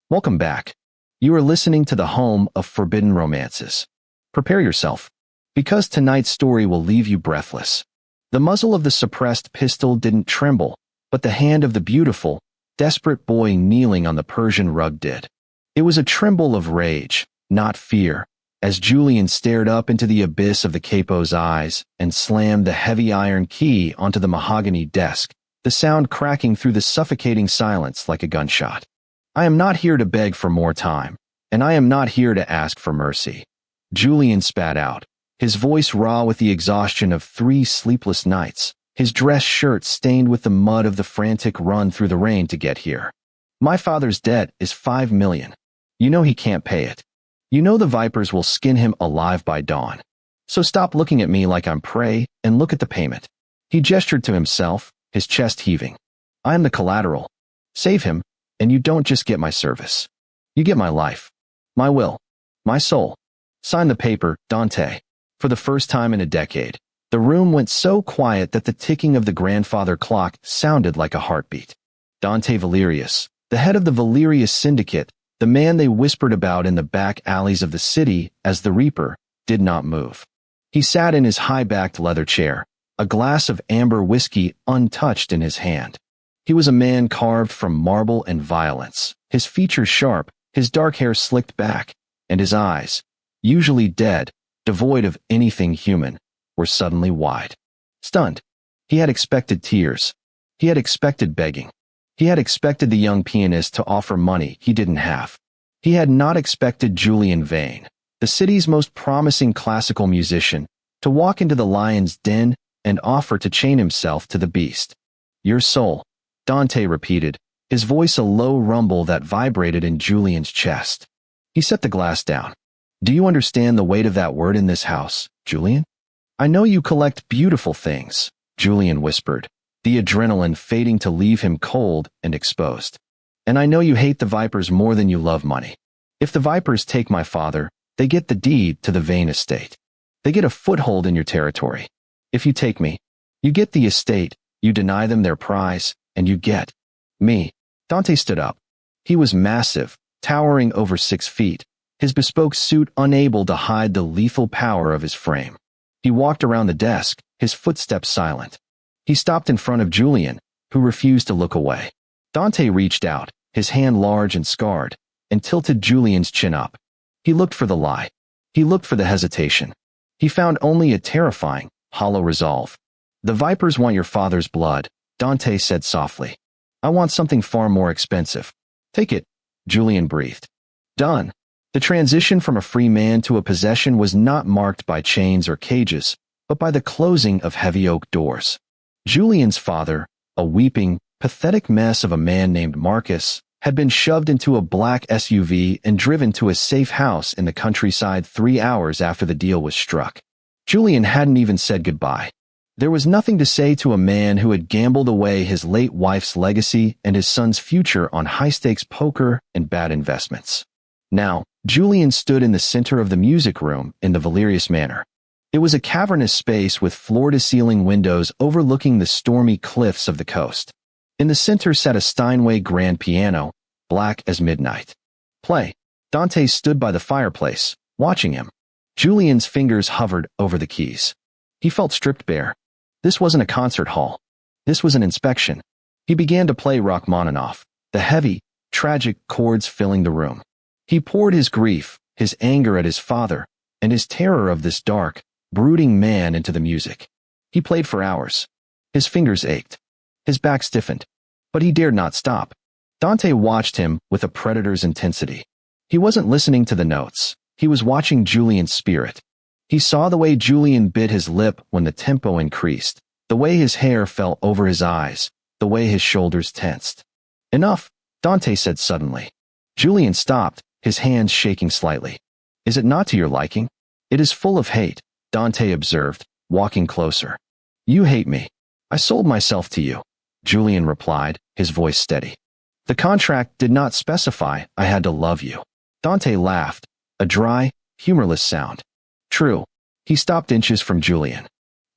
Welcome back. You are listening to the home of forbidden romances. Prepare yourself, because tonight's story will leave you breathless. The muzzle of the suppressed pistol didn't tremble, but the hand of the beautiful, desperate boy kneeling on the Persian rug did. It was a tremble of rage, not fear, as Julian stared up into the abyss of the capo's eyes and slammed the heavy iron key onto the mahogany desk, the sound cracking through the suffocating silence like a gunshot. I am not here to beg for more time, and I am not here to ask for mercy. Julian spat out, his voice raw with the exhaustion of 3 sleepless nights, his dress shirt stained with the mud of the frantic run through the rain to get here. My father's debt is $5 million. You know he can't pay it. You know the Vipers will skin him alive by dawn. So stop looking at me like I'm prey and look at the payment. He gestured to himself, his chest heaving. I am the collateral. Save him, and you don't just get my service. You get my life, my will, my soul. Sign the paper, Dante. For the first time in a decade, the room went so quiet that the ticking of the grandfather clock sounded like a heartbeat. Dante Valerius, the head of the Valerius Syndicate, the man they whispered about in the back alleys of the city as the Reaper, did not move. He sat in his high-backed leather chair, a glass of amber whiskey untouched in his hand. He was a man carved from marble and violence, his features sharp, his dark hair slicked back, and his eyes, usually dead, devoid of anything human, were suddenly wide. Stunned. He had expected tears. He had expected begging. He had expected the young pianist to offer money he didn't have. He had not expected Julian Vane, the city's most promising classical musician, to walk into the lion's den and offer to chain himself to the beast. Your soul, Dante repeated, his voice a low rumble that vibrated in Julian's chest. He set the glass down. Do you understand the weight of that word in this house, Julian? I know you collect beautiful things, Julian whispered, the adrenaline fading to leave him cold and exposed. And I know you hate the Vipers more than you love money. If the Vipers take my father, they get the deed to the Vane estate. They get a foothold in your territory. If you take me, you get the estate, you deny them their prize, and you get me. Dante stood up. He was massive, towering over 6 feet, his bespoke suit unable to hide the lethal power of his frame. He walked around the desk, his footsteps silent. He stopped in front of Julian, who refused to look away. Dante reached out, his hand large and scarred, and tilted Julian's chin up. He looked for the lie. He looked for the hesitation. He found only a terrifying, hollow resolve. The Vipers want your father's blood, Dante said softly. I want something far more expensive. Take it, Julian breathed. Done. The transition from a free man to a possession was not marked by chains or cages, but by the closing of heavy oak doors. Julian's father, a weeping, pathetic mess of a man named Marcus, had been shoved into a black SUV and driven to a safe house in the countryside 3 hours after the deal was struck. Julian hadn't even said goodbye. There was nothing to say to a man who had gambled away his late wife's legacy and his son's future on high-stakes poker and bad investments. Now, Julian stood in the center of the music room in the Valerius Manor. It was a cavernous space with floor-to-ceiling windows overlooking the stormy cliffs of the coast. In the center sat a Steinway grand piano, black as midnight. Play. Dante stood by the fireplace, watching him. Julian's fingers hovered over the keys. He felt stripped bare. This wasn't a concert hall. This was an inspection. He began to play Rachmaninoff, the heavy, tragic chords filling the room. He poured his grief, his anger at his father, and his terror of this dark, brooding man into the music. He played for hours. His fingers ached. His back stiffened. But he dared not stop. Dante watched him with a predator's intensity. He wasn't listening to the notes. He was watching Julian's spirit. He saw the way Julian bit his lip when the tempo increased, the way his hair fell over his eyes, the way his shoulders tensed. Enough, Dante said suddenly. Julian stopped, his hands shaking slightly. Is it not to your liking? It is full of hate, Dante observed, walking closer. You hate me. I sold myself to you, Julian replied, his voice steady. The contract did not specify I had to love you. Dante laughed, a dry, humorless sound. True. He stopped inches from Julian.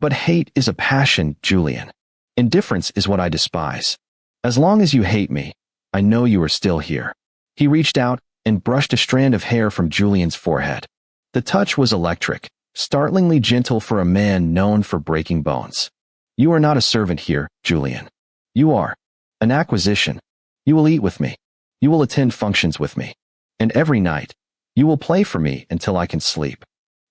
But hate is a passion, Julian. Indifference is what I despise. As long as you hate me, I know you are still here. He reached out and brushed a strand of hair from Julian's forehead. The touch was electric, startlingly gentle for a man known for breaking bones. You are not a servant here, Julian. You are an acquisition. You will eat with me. You will attend functions with me. And every night, you will play for me until I can sleep.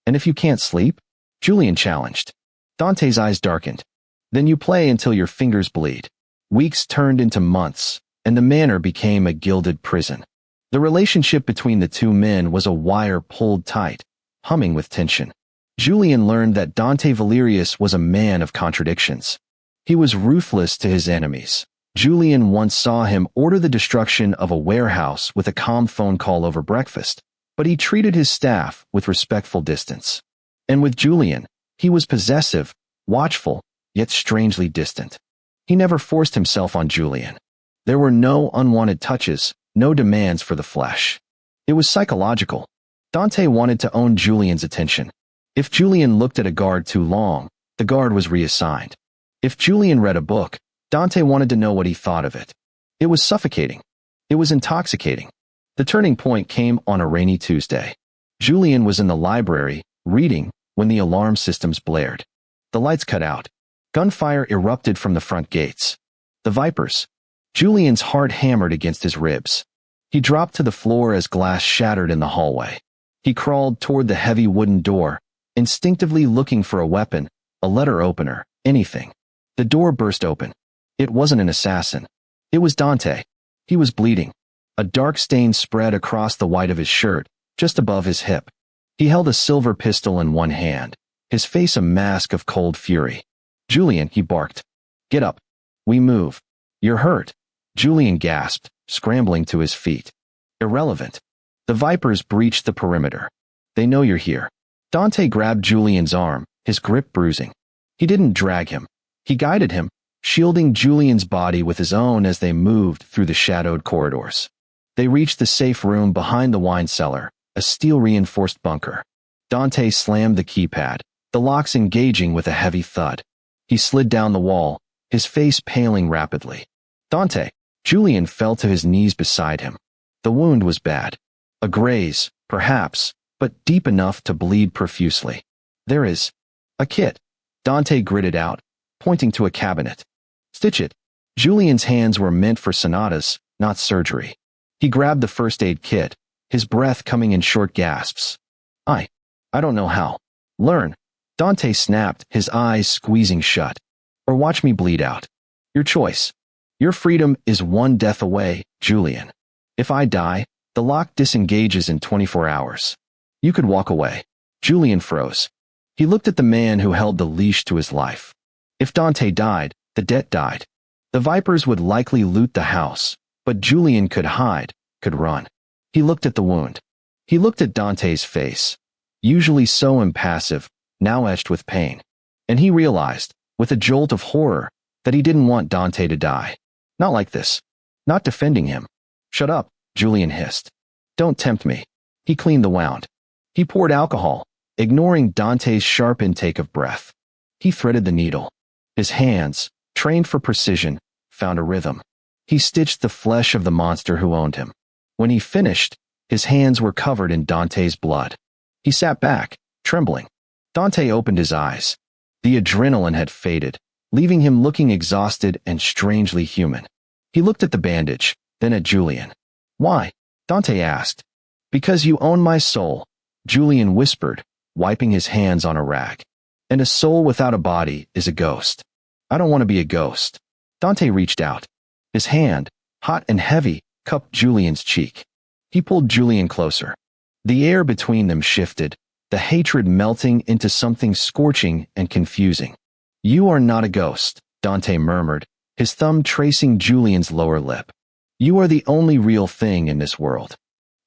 And if you can't sleep? Julian challenged. Dante's eyes darkened. Then you play until your fingers bleed. Weeks turned into months, and the manor became a gilded prison. The relationship between the two men was a wire pulled tight, humming with tension. Julian learned that Dante Valerius was a man of contradictions. He was ruthless to his enemies. Julian once saw him order the destruction of a warehouse with a calm phone call over breakfast, but he treated his staff with respectful distance. And with Julian, he was possessive, watchful, yet strangely distant. He never forced himself on Julian. There were no unwanted touches, no demands for the flesh. It was psychological. Dante wanted to own Julian's attention. If Julian looked at a guard too long, the guard was reassigned. If Julian read a book, Dante wanted to know what he thought of it. It was suffocating. It was intoxicating. The turning point came on a rainy Tuesday. Julian was in the library, reading, when the alarm systems blared. The lights cut out. Gunfire erupted from the front gates. The Vipers. Julian's heart hammered against his ribs. He dropped to the floor as glass shattered in the hallway. He crawled toward the heavy wooden door, instinctively looking for a weapon, a letter opener, anything. The door burst open. It wasn't an assassin. It was Dante. He was bleeding. A dark stain spread across the white of his shirt, just above his hip. He held a silver pistol in one hand, his face a mask of cold fury. Julian, he barked. Get up. We move. You're hurt. Julian gasped, scrambling to his feet. Irrelevant. The Vipers breached the perimeter. They know you're here. Dante grabbed Julian's arm, his grip bruising. He didn't drag him. He guided him, shielding Julian's body with his own as they moved through the shadowed corridors. They reached the safe room behind the wine cellar, a steel-reinforced bunker. Dante slammed the keypad, the locks engaging with a heavy thud. He slid down the wall, his face paling rapidly. Dante! Julian fell to his knees beside him. The wound was bad. A graze, perhaps, but deep enough to bleed profusely. There is a kit. Dante gritted out, pointing to a cabinet. Stitch it. Julian's hands were meant for sonatas, not surgery. He grabbed the first aid kit, his breath coming in short gasps. I don't know how. Learn. Dante snapped, his eyes squeezing shut. Or watch me bleed out. Your choice. Your freedom is one death away, Julian. If I die, the lock disengages in 24 hours. You could walk away. Julian froze. He looked at the man who held the leash to his life. If Dante died, the debt died. The Vipers would likely loot the house, but Julian could hide, could run. He looked at the wound. He looked at Dante's face, usually so impassive, now etched with pain. And he realized, with a jolt of horror, that he didn't want Dante to die. Not like this. Not defending him. Shut up, Julian hissed. Don't tempt me. He cleaned the wound. He poured alcohol, ignoring Dante's sharp intake of breath. He threaded the needle. His hands, trained for precision, found a rhythm. He stitched the flesh of the monster who owned him. When he finished, his hands were covered in Dante's blood. He sat back, trembling. Dante opened his eyes. The adrenaline had faded, leaving him looking exhausted and strangely human. He looked at the bandage, then at Julian. Why? Dante asked. Because you own my soul, Julian whispered, wiping his hands on a rag. And a soul without a body is a ghost. I don't want to be a ghost. Dante reached out. His hand, hot and heavy, cupped Julian's cheek. He pulled Julian closer. The air between them shifted, the hatred melting into something scorching and confusing. You are not a ghost, Dante murmured, his thumb tracing Julian's lower lip. You are the only real thing in this world.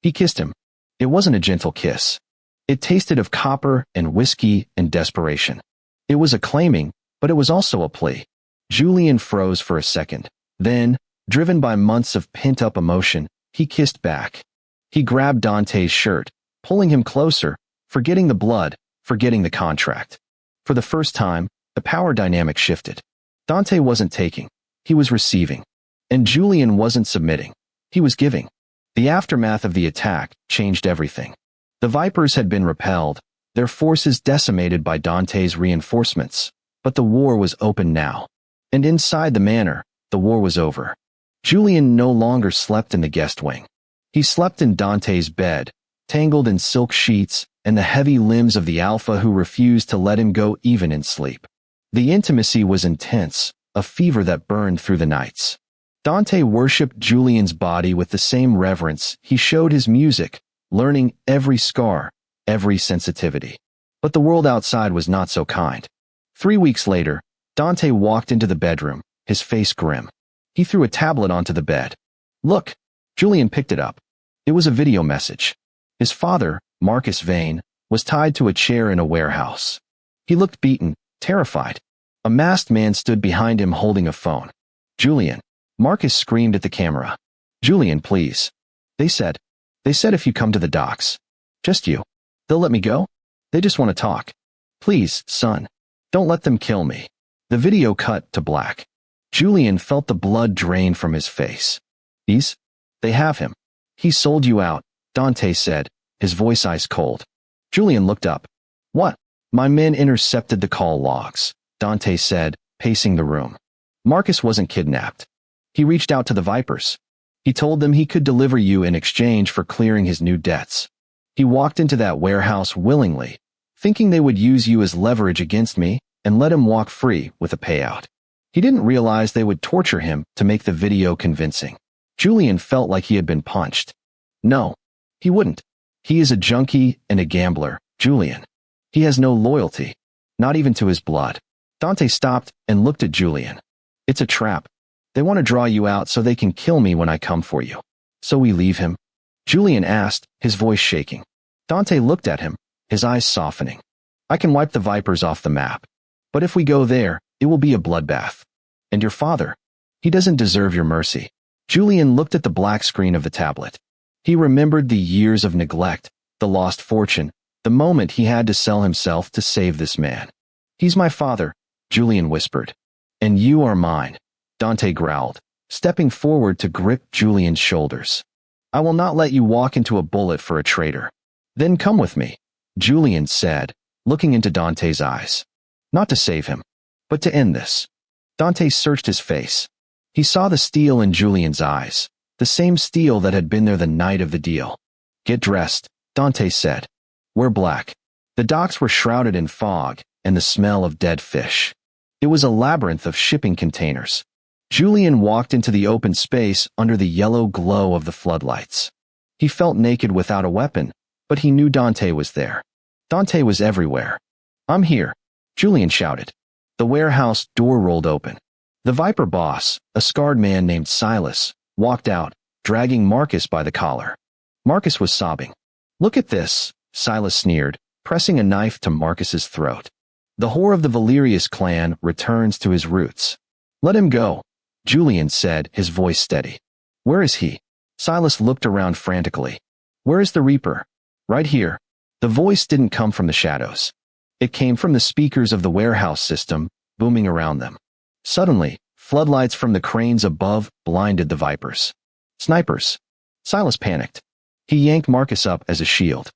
He kissed him. It wasn't a gentle kiss. It tasted of copper and whiskey and desperation. It was a claiming, but it was also a plea. Julian froze for a second. Then, driven by months of pent-up emotion, he kissed back. He grabbed Dante's shirt, pulling him closer, forgetting the blood, forgetting the contract. For the first time, the power dynamic shifted. Dante wasn't taking. He was receiving. And Julian wasn't submitting. He was giving. The aftermath of the attack changed everything. The Vipers had been repelled, their forces decimated by Dante's reinforcements, but the war was open now. And inside the manor, the war was over. Julian no longer slept in the guest wing. He slept in Dante's bed, tangled in silk sheets and the heavy limbs of the Alpha who refused to let him go even in sleep. The intimacy was intense, a fever that burned through the nights. Dante worshipped Julian's body with the same reverence he showed his music, learning every scar, every sensitivity. But the world outside was not so kind. 3 weeks later, Dante walked into the bedroom, his face grim. He threw a tablet onto the bed. "Look." Julian picked it up. It was a video message. His father, Marcus Vane, was tied to a chair in a warehouse. He looked beaten, terrified. A masked man stood behind him holding a phone. "Julian." Marcus screamed at the camera. "Julian, please." They said if you come to the docks. Just you. They'll let me go? They just want to talk. Please, son. Don't let them kill me. The video cut to black. Julian felt the blood drain from his face. They have him. He sold you out, Dante said, his voice ice cold. Julian looked up. What? My men intercepted the call logs, Dante said, pacing the room. Marcus wasn't kidnapped. He reached out to the Vipers. He told them he could deliver you in exchange for clearing his new debts. He walked into that warehouse willingly, thinking they would use you as leverage against me and let him walk free with a payout. He didn't realize they would torture him to make the video convincing. Julian felt like he had been punched. No, he wouldn't. He is a junkie and a gambler, Julian. He has no loyalty, not even to his blood. Dante stopped and looked at Julian. It's a trap. They want to draw you out so they can kill me when I come for you. So we leave him? Julian asked, his voice shaking. Dante looked at him, his eyes softening. I can wipe the Vipers off the map. But if we go there, it will be a bloodbath. And your father? He doesn't deserve your mercy. Julian looked at the black screen of the tablet. He remembered the years of neglect, the lost fortune, the moment he had to sell himself to save this man. He's my father, Julian whispered. And you are mine, Dante growled, stepping forward to grip Julian's shoulders. I will not let you walk into a bullet for a traitor. Then come with me, Julian said, looking into Dante's eyes. Not to save him, but to end this. Dante searched his face. He saw the steel in Julian's eyes, the same steel that had been there the night of the deal. Get dressed, Dante said. Wear black. The docks were shrouded in fog and the smell of dead fish. It was a labyrinth of shipping containers. Julian walked into the open space under the yellow glow of the floodlights. He felt naked without a weapon, but he knew Dante was there. Dante was everywhere. I'm here, Julian shouted. The warehouse door rolled open. The Viper boss, a scarred man named Silas, walked out, dragging Marcus by the collar. Marcus was sobbing. Look at this, Silas sneered, pressing a knife to Marcus's throat. The whore of the Valerius clan returns to his roots. Let him go, Julian said, his voice steady. Where is he? Silas looked around frantically. Where is the Reaper? Right here. The voice didn't come from the shadows. It came from the speakers of the warehouse system, booming around them. Suddenly, floodlights from the cranes above blinded the Vipers. Snipers. Silas panicked. He yanked Marcus up as a shield.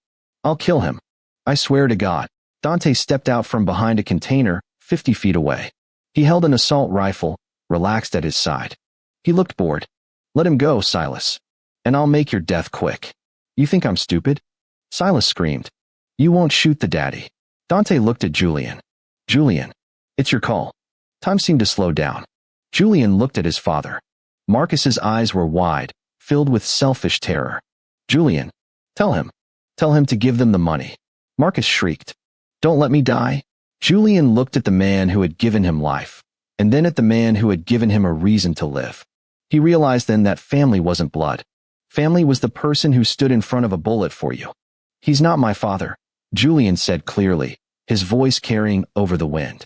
I'll kill him. I swear to God. Dante stepped out from behind a container 50 feet away. He held an assault rifle, relaxed at his side. He looked bored. Let him go, Silas. And I'll make your death quick. You think I'm stupid? Silas screamed. You won't shoot the daddy. Dante looked at Julian. Julian, it's your call. Time seemed to slow down. Julian looked at his father. Marcus's eyes were wide, filled with selfish terror. Julian, tell him to give them the money. Marcus shrieked. Don't let me die. Julian looked at the man who had given him life, and then at the man who had given him a reason to live. He realized then that family wasn't blood. Family was the person who stood in front of a bullet for you. He's not my father, Julian said clearly, his voice carrying over the wind.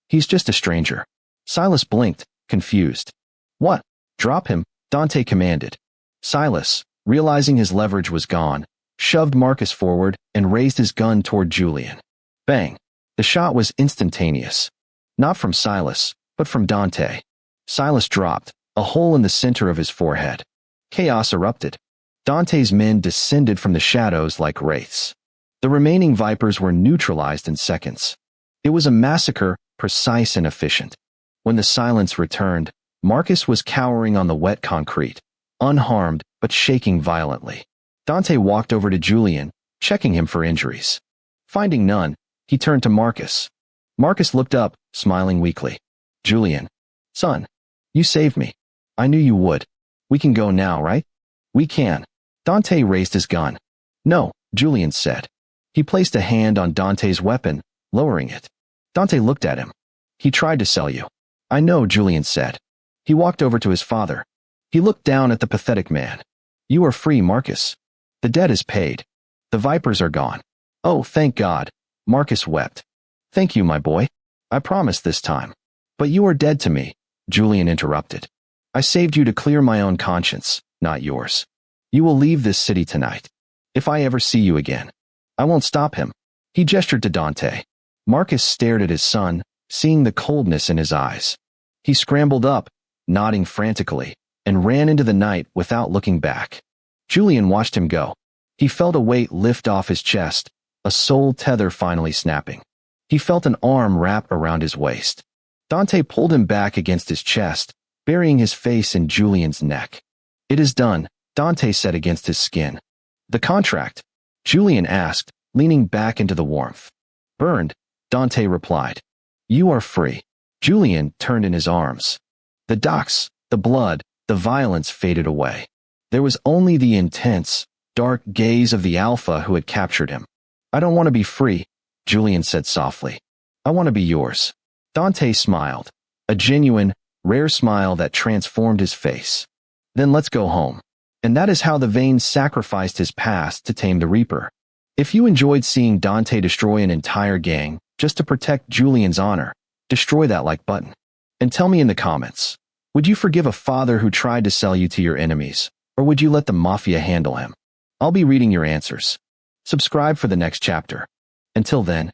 He's just a stranger. Silas blinked, confused. What? Drop him, Dante commanded. Silas, realizing his leverage was gone, shoved Marcus forward and raised his gun toward Julian. Bang! The shot was instantaneous. Not from Silas, but from Dante. Silas dropped, a hole in the center of his forehead. Chaos erupted. Dante's men descended from the shadows like wraiths. The remaining Vipers were neutralized in seconds. It was a massacre, precise and efficient. When the silence returned, Marcus was cowering on the wet concrete, unharmed but shaking violently. Dante walked over to Julian, checking him for injuries. Finding none, he turned to Marcus. Marcus looked up, smiling weakly. Julian. Son. You saved me. I knew you would. We can go now, right? We can. Dante raised his gun. No, Julian said. He placed a hand on Dante's weapon, lowering it. Dante looked at him. He tried to sell you. I know, Julian said. He walked over to his father. He looked down at the pathetic man. You are free, Marcus. The debt is paid. The Vipers are gone. Oh, thank God. Marcus wept. Thank you, my boy. I promise this time. But you are dead to me, Julian interrupted. I saved you to clear my own conscience, not yours. You will leave this city tonight. If I ever see you again, I won't stop him. He gestured to Dante. Marcus stared at his son, seeing the coldness in his eyes. He scrambled up, nodding frantically, and ran into the night without looking back. Julian watched him go. He felt a weight lift off his chest, a soul tether finally snapping. He felt an arm wrap around his waist. Dante pulled him back against his chest, burying his face in Julian's neck. It is done, Dante said against his skin. The contract? Julian asked, leaning back into the warmth. Burned, Dante replied. You are free. Julian turned in his arms. The docs, the blood, the violence faded away. There was only the intense, dark gaze of the Alpha who had captured him. I don't want to be free, Julian said softly. I want to be yours. Dante smiled, a genuine, rare smile that transformed his face. Then let's go home. And that is how the Vane sacrificed his past to tame the Reaper. If you enjoyed seeing Dante destroy an entire gang just to protect Julian's honor, destroy that like button. And tell me in the comments, would you forgive a father who tried to sell you to your enemies, or would you let the Mafia handle him? I'll be reading your answers. Subscribe for the next chapter. Until then,